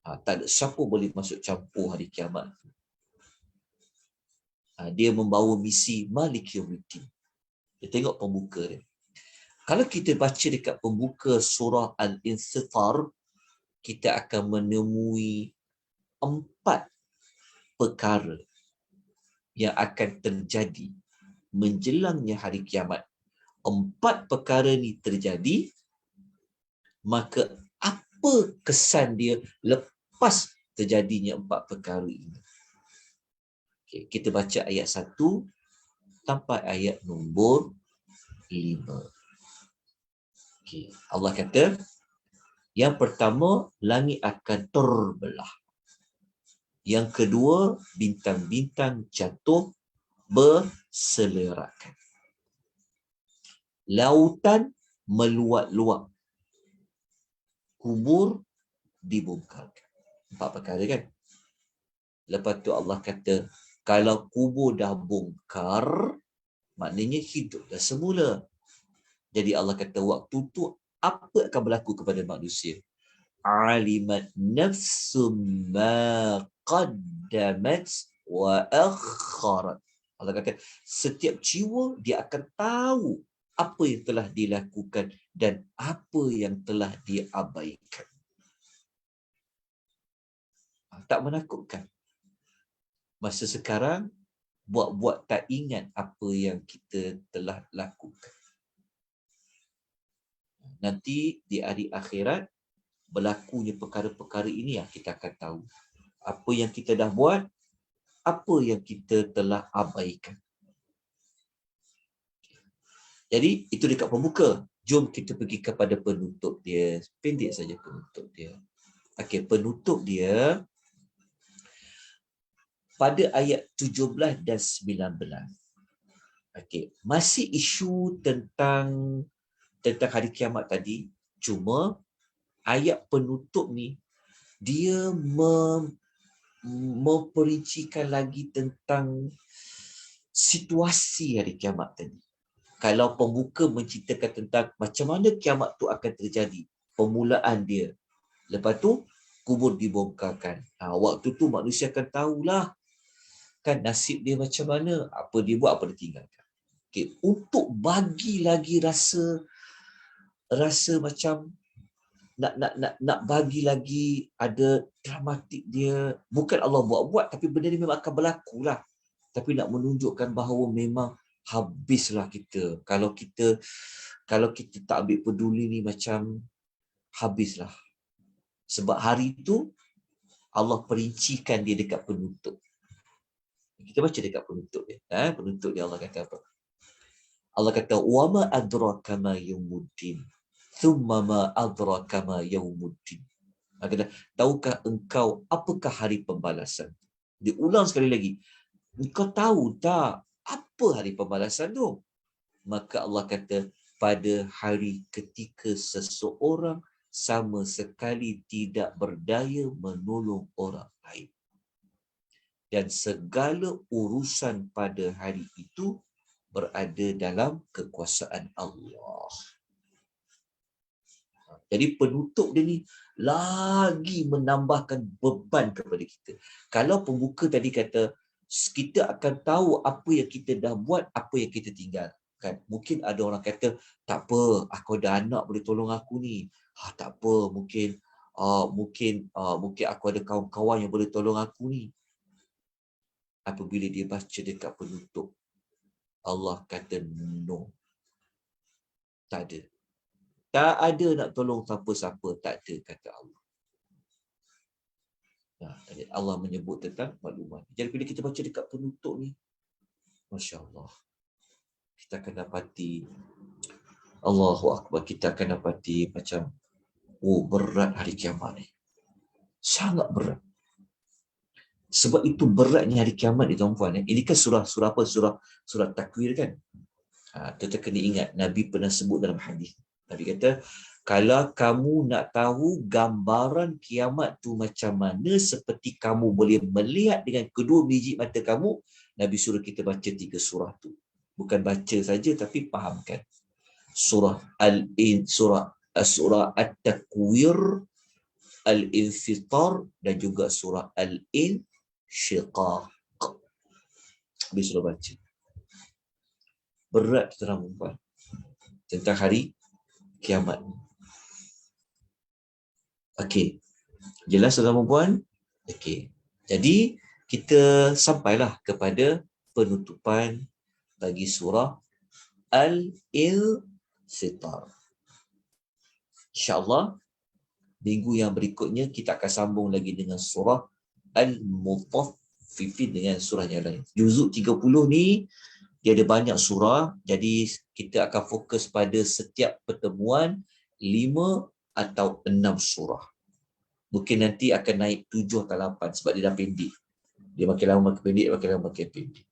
Tak ada siapa boleh masuk campur hari kiamat. Dia membawa misi Malik Yawmiddin. Dia tengok pembuka dia. Kalau kita baca dekat pembuka surah Al-Infitar, kita akan menemui 4 perkara yang akan terjadi menjelangnya hari kiamat. 4 perkara ni terjadi, maka apa kesan dia lepas terjadinya 4 perkara ini? Okay, kita baca ayat 1 sampai ayat nombor 5. Okay, Allah kata, yang pertama, langit akan terbelah. Yang kedua, bintang-bintang jatuh berselerakkan. Lautan meluap-luap. Kubur dibongkarkan. 4 perkara kan? Lepas tu Allah kata, kalau kubur dah bongkar, maknanya hidup dah semula. Jadi Allah kata, waktu tu apa akan berlaku kepada manusia? Alimat nafsum ma qaddamat wa akharat. Allah kata, setiap jiwa dia akan tahu apa yang telah dilakukan dan apa yang telah diabaikan. Tak menakutkan. Masa sekarang, buat-buat tak ingat apa yang kita telah lakukan. Nanti di hari akhirat, berlakunya perkara-perkara ini yang kita akan tahu. Apa yang kita dah buat, apa yang kita telah abaikan. Jadi, itu dekat pembuka. Jom kita pergi kepada penutup dia. Pendek saja penutup dia. Okey, penutup dia pada ayat 17 dan 19. Okey, masih isu tentang hari kiamat tadi, cuma ayat penutup ni dia memperincikan lagi tentang situasi hari kiamat tadi. Kalau pembuka menceritakan tentang macam mana kiamat tu akan terjadi, permulaan dia. Lepas tu kubur dibongkarkan. Waktu tu manusia akan tahulah kan nasib dia macam mana, apa dia buat, apa dia tinggalkan. Okay. Untuk bagi lagi rasa macam nak bagi lagi ada dramatik dia. Bukan Allah buat-buat, tapi benda ni memang akan berlaku lah. Tapi nak menunjukkan bahawa memang habislah kita. Kalau kita tak ambil peduli ni, macam habislah. Sebab hari tu Allah perincikan dia dekat penutup. Kita baca dekat penutup dia. Penutup dia Allah kata apa? Allah kata, "Wa ma adraka ma yaumuddin. Thumma ma adraka ma yaumuddin." Allah kata, tahukah engkau apakah hari pembalasan? Diulang sekali lagi. Engkau tahu tak apa hari pembalasan tu? Maka Allah kata, pada hari ketika seseorang sama sekali tidak berdaya menolong orang lain. Dan segala urusan pada hari itu berada dalam kekuasaan Allah. Jadi penutup dia ni lagi menambahkan beban kepada kita. Kalau pembuka tadi kata, kita akan tahu apa yang kita dah buat, apa yang kita tinggalkan. Mungkin ada orang kata, tak apa, aku ada anak boleh tolong aku ni. Tak apa, mungkin aku ada kawan-kawan yang boleh tolong aku ni. Apabila dia baca dekat penutup, Allah kata no. Tak ada. Tak ada nak tolong siapa-siapa. Tak ada, kata Allah. Allah menyebut tentang maklumat. Jadi bila kita baca dekat penutup ni, Masya Allah, kita akan dapati, Allahu Akbar, kita akan dapati macam, berat hari kiamat ni. Sangat berat. Sebab itu beratnya hari kiamat ni, tuan-puan. Ini kan surah apa? Surah Takwir kan? Kita kena ingat, Nabi pernah sebut dalam hadis. Nabi kata, kalau kamu nak tahu gambaran kiamat tu macam mana, seperti kamu boleh melihat dengan kedua biji mata kamu, Nabi suruh kita baca 3 surah tu. Bukan baca saja, tapi fahamkan. Surah At-Takwir, Al-Infitar, dan juga surah Al-Insyiqaq. Habis sudah baca. Berat tuan perempuan tentang hari kiamat. Okey, Jelas tuan-tuan puan? Okey. Jadi kita sampailah kepada penutupan bagi surah Al-Infitar. InsyaAllah minggu yang berikutnya kita akan sambung lagi dengan surah Al-Mutaffifin dengan surah yang lain. Juzuk 30 ni dia ada banyak surah, jadi kita akan fokus pada setiap pertemuan 5 atau 6 surah. Mungkin nanti akan naik 7 atau 8 sebab dia dah pendek. Dia makin lama makin pendek, makin lama makin pendek.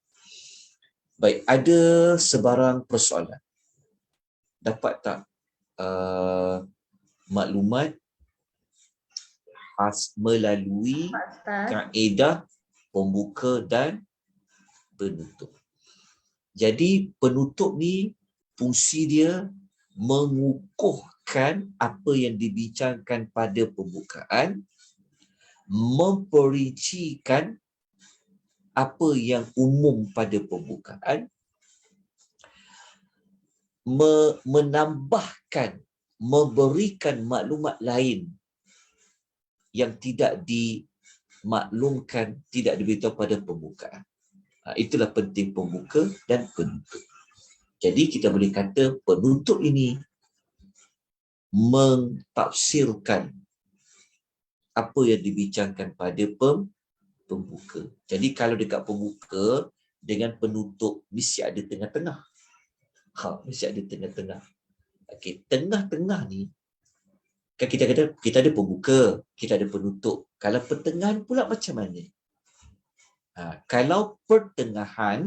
Baik, ada sebarang persoalan. Dapat tak maklumat melalui kaedah pembuka dan penutup. Jadi penutup ni fungsi dia mengukuhkan apa yang dibincangkan pada pembukaan, memperincikan apa yang umum pada pembukaan, menambahkan, memberikan maklumat lain yang tidak dimaklumkan, tidak diberitahu pada pembukaan. Itulah penting pembuka dan penutup. Jadi kita boleh kata penutup ini mentafsirkan apa yang dibincangkan pada pembuka. Jadi kalau dekat pembuka dengan penutup mesti ada tengah-tengah. Mesti ada tengah-tengah. Okey, tengah-tengah ni kan kita kata kita ada pembuka, kita ada penutup. Kalau pertengahan pula macam mana? Kalau pertengahan,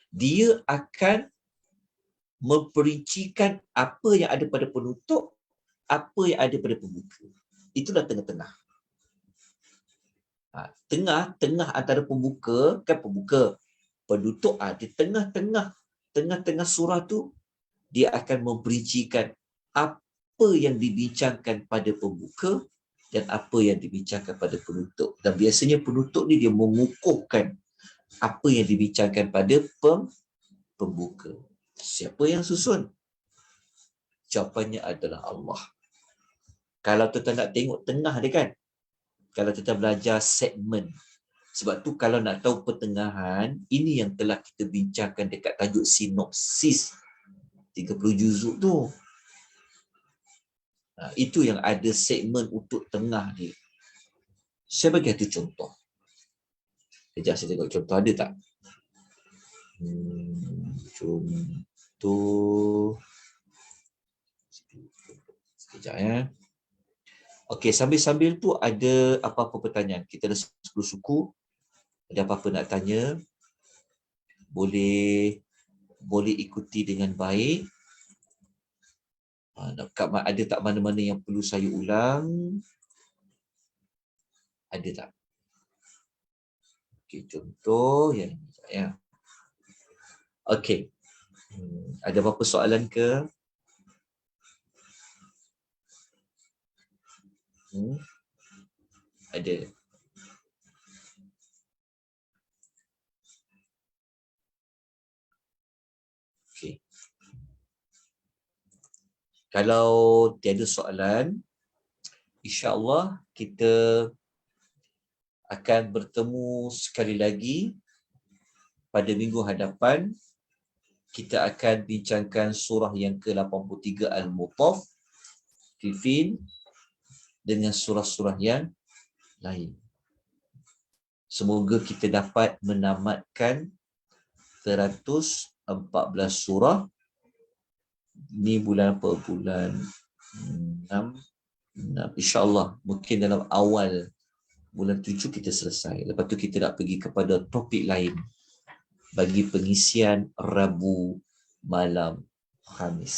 dia akan memperincikan apa yang ada pada penutup, apa yang ada pada pembuka. Itulah tengah-tengah. Tengah antara pembuka, kan pembuka, penutup, di tengah-tengah surah tu, dia akan memperincikan apa yang dibincangkan pada pembuka dan apa yang dibincangkan pada penutup. Dan biasanya penutup ni dia mengukuhkan apa yang dibincangkan pada pembuka. Siapa yang susun? Jawapannya adalah Allah. Kalau tuan nak tengok tengah dia kan, kalau kita belajar segmen. Sebab tu kalau nak tahu pertengahan, ini yang telah kita bincangkan dekat tajuk sinopsis 30 juzuk tu. Itu yang ada segmen untuk tengah dia. Saya bagi satu contoh. Sekejap saya tengok contoh ada tak? Contoh. Sekejap ya. Okey, sambil-sambil tu ada apa-apa pertanyaan. Kita ada 10 suku. Ada apa-apa nak tanya? Boleh ikuti dengan baik. Ada tak mana-mana yang perlu saya ulang? Ada tak? Okey, contoh yang ini ya. Okey. Ada apa-apa soalan ke? Ada. Okey. Kalau tiada soalan, insya-Allah kita akan bertemu sekali lagi pada minggu hadapan. Kita akan bincangkan surah yang ke-83 Al-Mutaffifin dengan surah-surah yang lain. Semoga kita dapat menamatkan 114 surah. Ni bulan apa? Bulan 6. InsyaAllah mungkin dalam awal bulan 7 kita selesai. Lepas tu kita nak pergi kepada topik lain bagi pengisian Rabu malam Khamis.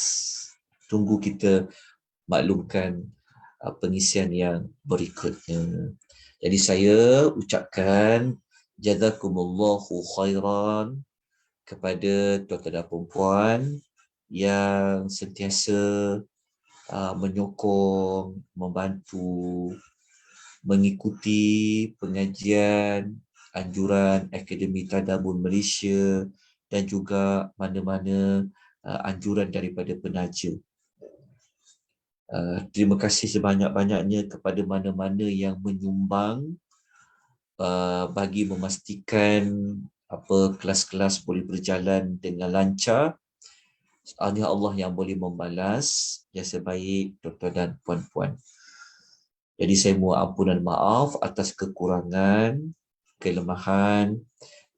Tunggu kita maklumkan pengisian yang berikutnya. Jadi saya ucapkan jazakumullahu khairan kepada tuan-tuan dan puan yang sentiasa menyokong, membantu, mengikuti pengajian anjuran Akademi Tadabbur Malaysia dan juga mana-mana anjuran daripada penaja. Terima kasih sebanyak-banyaknya kepada mana-mana yang menyumbang bagi memastikan kelas-kelas boleh berjalan dengan lancar. Hanya Allah yang boleh membalas yang sebaik, tuan-tuan dan puan-puan. Jadi saya mohon ampun dan maaf atas kekurangan, kelemahan.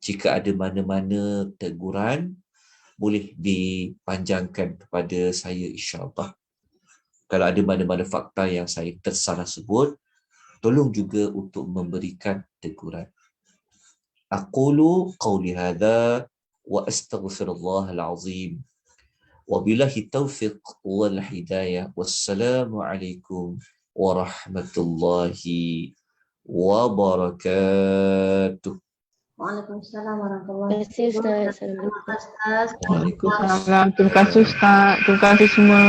Jika ada mana-mana teguran, boleh dipanjangkan kepada saya insya-Allah. Kalau ada mana-mana fakta yang saya tersalah sebut, tolong juga untuk memberikan teguran. Aqulu qawli hadha wa astaghfirullahal azim. Wabillahi taufiq wal hidayah. Wassalamualaikum warahmatullahi wabarakatuh. Waalaikumsalam warahmatullahi Terima kasih Ustaz. wabarakatuh. Assalamualaikum. Waalaikumsalam. Terima kasih Ustaz. Terima kasih semua.